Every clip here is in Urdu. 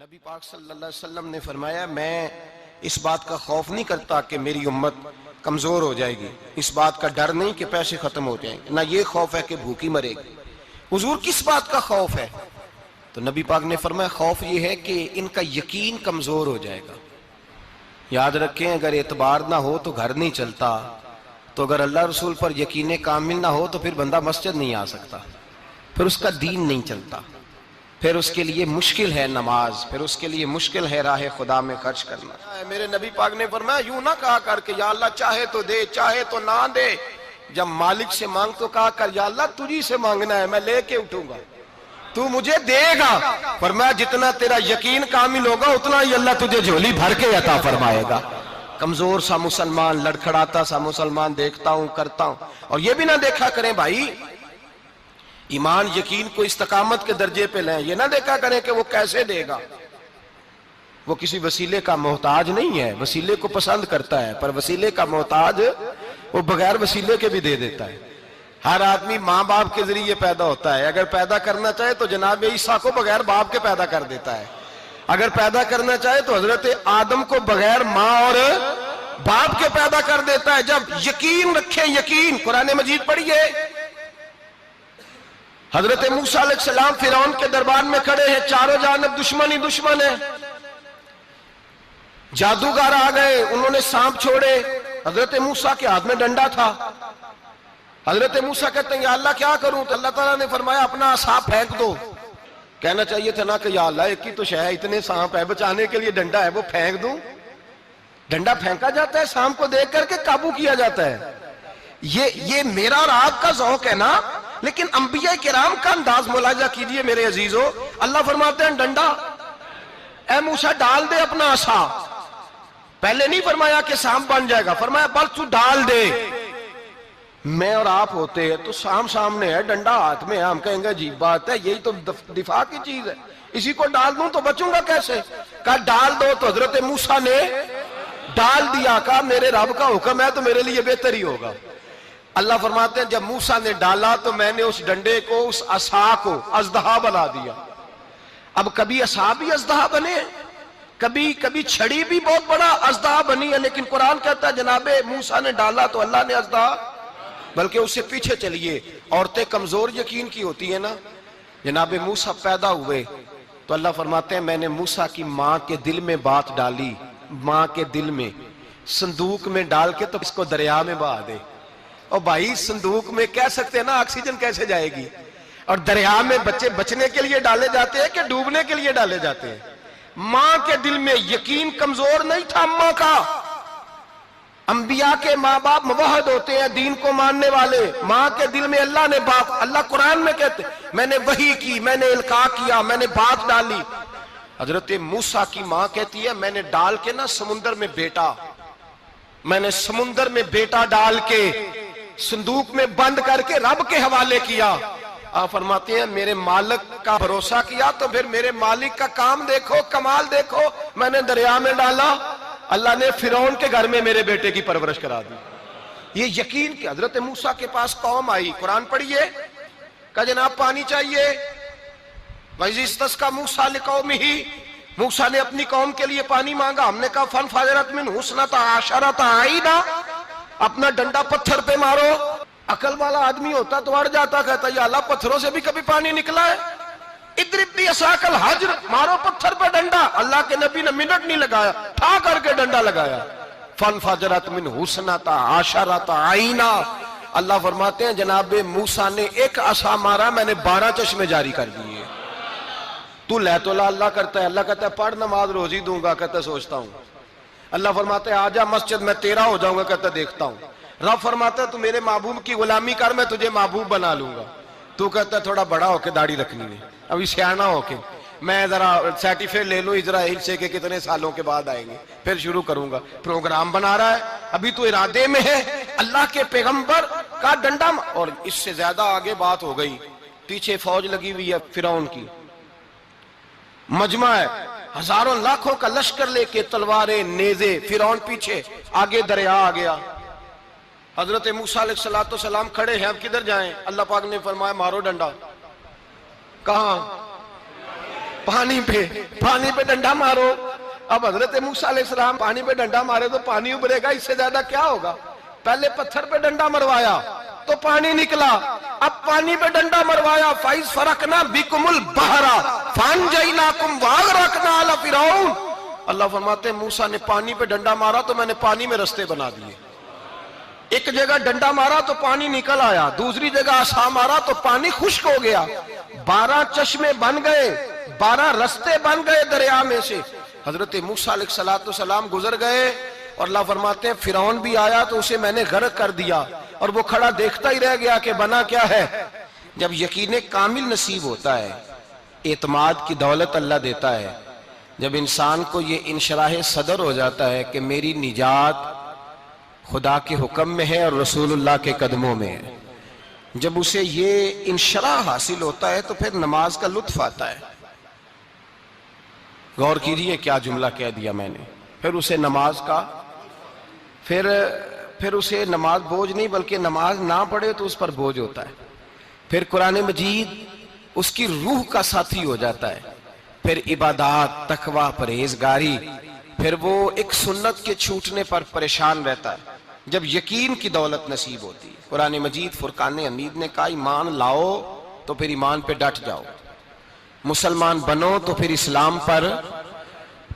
نبی پاک صلی اللہ علیہ وسلم نے فرمایا میں اس بات کا خوف نہیں کرتا کہ میری امت کمزور ہو جائے گی، اس بات کا ڈر نہیں کہ پیسے ختم ہو جائیں گے، نہ یہ خوف ہے کہ بھوکی مرے گی۔ حضور کس بات کا خوف ہے؟ تو نبی پاک نے فرمایا خوف یہ ہے کہ ان کا یقین کمزور ہو جائے گا۔ یاد رکھیں اگر اعتبار نہ ہو تو گھر نہیں چلتا، تو اگر اللہ رسول پر یقین کامل نہ ہو تو پھر بندہ مسجد نہیں آ سکتا، پھر اس کا دین نہیں چلتا، پھر اس کے لیے مشکل ہے نماز، پھر اس کے لیے مشکل ہے راہ خدا میں خرچ کرنا۔ میرے نبی پاک نے فرمایا یوں نہ کہا کر کہ یا اللہ چاہے تو دے چاہے تو نہ دے، جب مالک سے مانگ تو کہا کر یا اللہ تجھی سے مانگنا ہے، میں لے کے اٹھوں گا، تو مجھے دے گا۔ فرمایا جتنا تیرا یقین کامل ہوگا اتنا ہی اللہ تجھے جھولی بھر کے عطا فرمائے گا۔ کمزور سا مسلمان، لڑکھڑاتا سا مسلمان دیکھتا ہوں کرتا ہوں، اور یہ بھی نہ دیکھا کریں بھائی ایمان یقین کو استقامت کے درجے پہ لیں، یہ نہ دیکھا کریں کہ وہ کیسے دے گا، وہ کسی وسیلے کا محتاج نہیں ہے، وسیلے کو پسند کرتا ہے، پر وسیلے کا محتاج وہ بغیر وسیلے کے بھی دے دیتا ہے۔ ہر آدمی ماں باپ کے ذریعے پیدا ہوتا ہے، اگر پیدا کرنا چاہے تو جناب عیسیٰ کو بغیر باپ کے پیدا کر دیتا ہے، اگر پیدا کرنا چاہے تو حضرت آدم کو بغیر ماں اور باپ کے پیدا کر دیتا ہے۔ جب یقین رکھیں، یقین قرآن مجید پڑھیے، حضرت موسیٰ علیہ السلام فرعون کے دربار میں کھڑے ہیں، چاروں جانب دشمن ہی دشمن ہے، جادوگر آ گئے، انہوں نے سانپ چھوڑے، حضرت موسیٰ کے ہاتھ میں ڈنڈا تھا، حضرت موسیٰ کہتے ہیں یا اللہ کیا کروں؟ تو اللہ تعالیٰ نے فرمایا اپنا عصا پھینک دو۔ کہنا چاہیے تھا نا کہ یا اللہ ایک ہی تو شے ہے، اتنے سانپ ہے، بچانے کے لیے ڈنڈا ہے وہ پھینک دوں؟ ڈنڈا پھینکا جاتا ہے، سانپ کو دیکھ کر کے قابو کیا جاتا ہے۔ یہ میرا اور آپ کا ذوق ہے نا، لیکن انبیاء کرام کا انداز ملاحظہ کیجئے میرے عزیزو۔ اللہ فرماتے ہیں ڈنڈا اے موسیٰ ڈال دے اپنا عصا، پہلے نہیں فرمایا کہ سانپ بن جائے گا، فرمایا بس تو ڈال دے۔ میں اور آپ ہوتے ہیں تو سانپ سامنے ہے، ڈنڈا ہاتھ میں ہے، ہم کہیں گے عجیب بات ہے، یہی تو دفاع کی چیز ہے، اسی کو ڈال دوں تو بچوں گا کیسے؟ کہا ڈال دو، تو حضرت موسیٰ نے ڈال دیا، کہا میرے رب کا حکم ہے تو میرے لیے بہتر ہی ہوگا۔ اللہ فرماتے ہیں جب موسیٰ نے ڈالا تو میں نے اس ڈنڈے کو، اس عصا کو اژدہا بنا دیا۔ اب کبھی عصا بھی اژدہا بنے، کبھی چھڑی بھی بہت بڑا اژدہا بنی ہے، لیکن قرآن کہتا ہے جناب موسیٰ نے ڈالا تو اللہ نے اژدہا، بلکہ اس سے پیچھے چلیے، عورتیں کمزور یقین کی ہوتی ہیں نا، جناب موسیٰ پیدا ہوئے تو اللہ فرماتے ہیں میں نے موسیٰ کی ماں کے دل میں بات ڈالی، ماں کے دل میں، صندوق میں ڈال کے تو اس کو دریا میں بہا دے۔ اور بھائی صندوق میں کہہ سکتے ہیں نا آکسیجن کیسے جائے گی، اور دریا میں بچے بچنے کے لیے ڈالے جاتے ہیں کہ ڈوبنے کے لیے ڈالے جاتے ہیں؟ ماں کے دل میں یقین کمزور نہیں تھا اماں کا۔ انبیاء کے ماں باپ موحد ہوتے ہیں، دین کو ماننے والے، ماں کے دل میں اللہ نے بات، اللہ قرآن میں کہتے میں نے وحی کی، میں نے القاء کیا، میں نے بات ڈالی۔ حضرت موسیٰ کی ماں کہتی ہے میں نے ڈال کے نا سمندر میں بیٹا، میں نے سمندر میں بیٹا ڈال کے صندوق میں بند کر کے رب کے حوالے کیا۔ آپ فرماتے ہیں میرے مالک کا بھروسہ کیا تو پھر میرے مالک کا کام دیکھو، کمال دیکھو، میں نے دریا میں ڈالا، اللہ نے فرعون کے گھر میں میرے بیٹے کی پرورش کرا دی۔ یہ یقین کہ حضرت موسیٰ کے پاس قوم آئی، قرآن پڑھیے، کہا جناب پانی چاہیے، وَإِذِ اسْتَسْقَىٰ مُوسَىٰ لِقَوْمِهِ، موسیٰ نے اپنی قوم کے لیے پانی مانگا، ہم نے کہا فَانْفَجَرَتْ مِنْهُ اثْنَتَا عَشَرَةَ عَيْنًا، اپنا ڈنڈا پتھر پہ مارو۔ عقل والا آدمی ہوتا تو اڑ جاتا، کہتا یا اللہ پتھروں سے بھی کبھی پانی نکلا ہے؟ اضرب بعصاک الحجر، مارو پتھر پہ ڈنڈا۔ اللہ کے نبی نے منٹ نہیں لگایا، ٹھا کر کے ڈنڈا لگایا، فَانْفَجَرَتْ مِنْهُ اثْنَتَا عَشَرَةَ عَيْنًا۔ اللہ فرماتے ہیں جناب موسیٰ نے ایک عصا مارا، میں نے 12 چشمے جاری کر دیے۔ تو لے تو اللہ کرتا ہے، اللہ کہتا ہے پڑھ نماز روزی دوں گا، کہتا ہے سوچتا ہوں۔ اللہ فرماتا ہے آجا مسجد میں تیرا ہو جاؤں گا، کہتا ہے دیکھتا ہوں۔ رب فرماتا ہے تو میرے محبوب کی غلامی کر، میں تجھے محبوب بنا لوں گا۔ تو کہتا ہے تھوڑا بڑا ہو کے داڑھی رکھنی ہے، ابھی سیانا ہو کے میں ذرا سرٹیفکیٹ لے لوں اسرائیل سے کہ کتنے سالوں کے بعد آئیں گے، پھر شروع کروں گا۔ پروگرام بنا رہا ہے، ابھی تو ارادے میں ہے۔ اللہ کے پیغمبر کا ڈنڈا، اور اس سے زیادہ آگے بات ہو گئی، پیچھے فوج لگی ہوئی ہے فرعون کی، مجمع ہے، ہزاروں لاکھوں کا لشکر لے کے، تلواریں نیزے، فرعون پیچھے، آگے دریا آ گیا۔ حضرت موسیٰ علیہ السلام کھڑے ہیں، اب کدھر جائیں؟ اللہ پاک نے فرمایا مارو ڈنڈا۔ کہاں؟ پانی پہ ڈنڈا مارو. اب حضرت موسیٰ علیہ السلام پانی پہ ڈنڈا مارے تو پانی ابھرے گا، اس سے زیادہ کیا ہوگا؟ پہلے پتھر پہ ڈنڈا مروایا تو پانی نکلا، اب پانی پہ ڈنڈا مروایا فَإِذْ فَرَقْنَا بِكُمُ الْبَحْرَ فَأَنْجَيْنَاكُمْ وَأَغْرَقْنَا آلَ فِرْعَوْنَ. اللہ فرماتے ہیں موسیٰ نے پانی پہ ڈنڈا مارا تو میں نے پانی میں رستے بنا دیے. ایک جگہ ڈنڈا مارا تو پانی نکل آیا، دوسری جگہ عصا مارا تو پانی خشک ہو گیا. 12 چشمے بن گئے، 12 رستے بن گئے دریا میں سے. حضرت موسیٰ علیہ السلام گزر گئے اور اللہ فرماتے ہیں فرعون بھی آیا تو اسے میں نے غرق کر دیا اور وہ کھڑا دیکھتا ہی رہ گیا کہ بنا کیا ہے. جب یقین کامل نصیب ہوتا ہے، اعتماد کی دولت اللہ دیتا ہے، جب انسان کو یہ انشراح صدر ہو جاتا ہے کہ میری نجات خدا کے حکم میں ہے اور رسول اللہ کے قدموں میں ہے، جب اسے یہ انشراح حاصل ہوتا ہے تو پھر نماز کا لطف آتا ہے. غور کیجئے کیا جملہ کہہ دیا میں نے. پھر اسے نماز کا پھر اسے نماز بوجھ نہیں بلکہ نماز نہ پڑھے تو اس پر بوجھ ہوتا ہے. پھر قرآن مجید اس کی روح کا ساتھی ہو جاتا ہے. پھر عبادات، تقوی، پرہیزگاری، پھر وہ ایک سنت کے چھوٹنے پر پریشان رہتا ہے جب یقین کی دولت نصیب ہوتی ہے. قرآن مجید فرقان حمید نے کہا ایمان لاؤ تو پھر ایمان پہ ڈٹ جاؤ، مسلمان بنو تو پھر اسلام پر.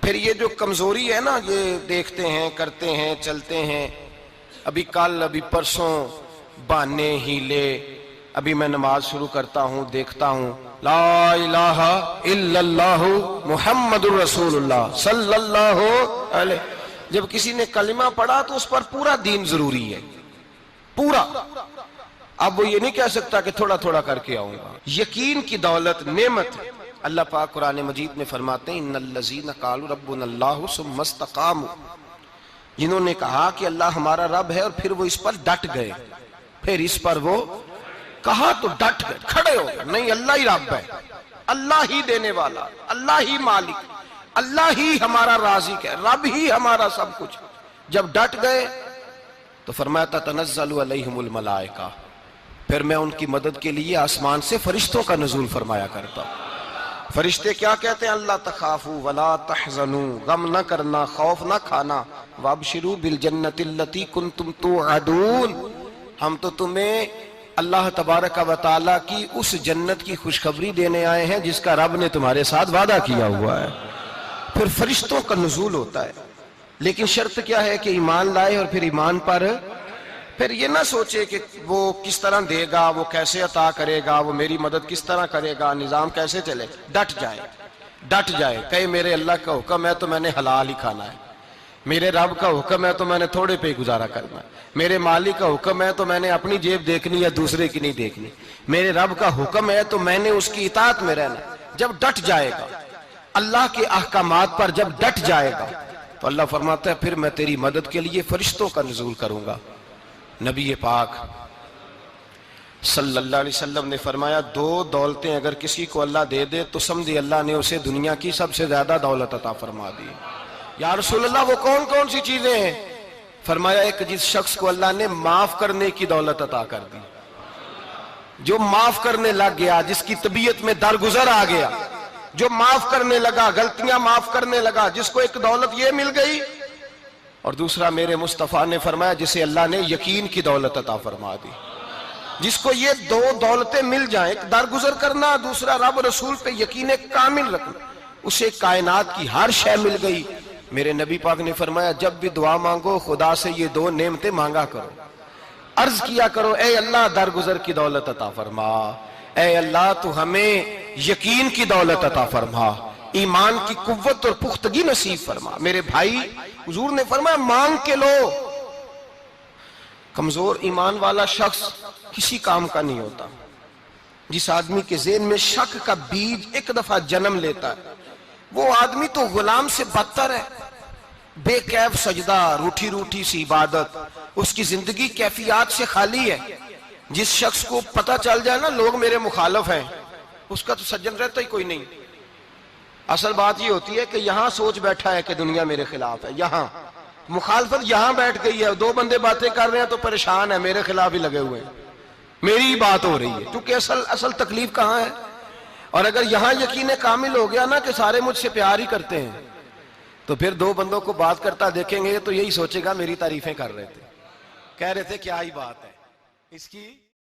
پھر یہ جو کمزوری ہے نا، یہ دیکھتے ہیں، کرتے ہیں، چلتے ہیں، ابھی کل ابھی پرسوں بہانے ہیلے، ابھی میں نماز شروع کرتا ہوں دیکھتا ہوں لا الہ الا اللہ محمد الرسول اللہ صلی اللہ علیہ. جب کسی نے کلمہ پڑھا تو اس پر پورا دین ضروری ہے، پورا. اب وہ یہ نہیں کہہ سکتا کہ تھوڑا تھوڑا کر کے آؤں گا. یقین کی دولت نعمت. اللہ پاک قرآن مجید میں فرماتے ہیں ان الذین قالوا ربنا اللہ ثم استقاموا، جنہوں نے کہا کہ اللہ ہمارا رب ہے اور پھر وہ اس پر ڈٹ گئے. پھر اس پر وہ کہا تو ڈٹ گئے، کھڑے ہو گئے. نہیں، اللہ ہی رب ہے، اللہ ہی دینے والا، اللہ ہی مالک، اللہ ہی ہمارا رازق ہے، رب ہی ہمارا سب کچھ. جب ڈٹ گئے تو فرمایا تتنزل علیہم الملائکہ، پھر میں ان کی مدد کے لیے آسمان سے فرشتوں کا نزول فرمایا کرتا ہوں. فرشتے کیا کہتے ہیں؟ اللہ تخافوا ولا تحزنوا، غم نہ کرنا، خوف نہ کھانا، وابشروا بالجنۃ التی کنتم توعدون، ہم تو تمہیں اللہ تبارک و تعالیٰ کی اس جنت کی خوشخبری دینے آئے ہیں جس کا رب نے تمہارے ساتھ وعدہ کیا ہوا ہے. پھر فرشتوں کا نزول ہوتا ہے، لیکن شرط کیا ہے کہ ایمان لائے اور پھر ایمان پر پھر یہ نہ سوچے کہ وہ کس طرح دے گا، وہ کیسے عطا کرے گا، وہ میری مدد کس طرح کرے گا، نظام کیسے چلے. ڈٹ جائے کہے میرے اللہ کا حکم ہے تو میں نے حلال ہی کھانا ہے، میرے رب کا حکم ہے تو میں نے تھوڑے پہ ہی گزارا کرنا ہے، میرے مالک کا حکم ہے تو میں نے اپنی جیب دیکھنی یا دوسرے کی نہیں دیکھنی، میرے رب کا حکم ہے تو میں نے اس کی اطاعت میں رہنا. جب ڈٹ جائے گا اللہ کے احکامات پر، جب ڈٹ جائے گا تو اللہ فرماتا ہے پھر میں تیری مدد کے لیے فرشتوں کا نزول کروں گا. نبی پاک صلی اللہ علیہ وسلم نے فرمایا 2 دولتیں اگر کسی کو اللہ دے دے تو سمجھے اللہ نے اسے دنیا کی سب سے زیادہ دولت عطا فرما دی. یا رسول اللہ وہ کون کون سی چیزیں ہیں؟ فرمایا ایک جس شخص کو اللہ نے معاف کرنے کی دولت عطا کر دی، جو معاف کرنے لگ گیا، جس کی طبیعت میں درگزر آ گیا، جو معاف کرنے لگا، غلطیاں معاف کرنے لگا، جس کو ایک دولت یہ مل گئی. اور دوسرا میرے مصطفیٰ نے فرمایا جسے اللہ نے یقین کی دولت عطا فرما دی. جس کو یہ 2 دولتیں مل جائیں، ایک درگزر کرنا، دوسرا رب رسول پہ یقین کامل رکھنا، اسے کائنات کی ہر شے مل گئی. میرے نبی پاک نے فرمایا جب بھی دعا مانگو خدا سے یہ 2 نعمتیں مانگا کرو، عرض کیا کرو اے اللہ درگزر کی دولت عطا فرما، اے اللہ تو ہمیں یقین کی دولت عطا فرما، ایمان کی قوت اور پختگی نصیب فرما. میرے بھائی حضور نے فرمایا مانگ کے لو. کمزور ایمان والا شخص کسی کام کا نہیں ہوتا. جس آدمی کے ذہن میں شک کا بیج ایک دفعہ جنم لیتا ہے وہ آدمی تو غلام سے بدتر ہے. بے کیف سجدہ، روٹھی روٹھی سی عبادت، اس کی زندگی کیفیات سے خالی ہے. جس شخص کو پتہ چل جائے نا لوگ میرے مخالف ہیں، اس کا تو سجن رہتا ہی کوئی نہیں. اصل بات یہ ہوتی ہے کہ یہاں سوچ بیٹھا ہے کہ دنیا میرے خلاف ہے، یہاں مخالفت یہاں بیٹھ گئی ہے، 2 بندے باتیں کر رہے ہیں تو پریشان ہے، میرے خلاف ہی لگے ہوئے ہیں، میری بات ہو رہی ہے. کیونکہ اصل تکلیف کہاں ہے؟ اور اگر یہاں یقین کامل ہو گیا نا کہ سارے مجھ سے پیار ہی کرتے ہیں، تو پھر دو بندوں کو بات کرتا دیکھیں گے تو یہی سوچے گا میری تعریفیں کر رہے تھے، کہہ رہے تھے کیا ہی بات ہے اس کی۔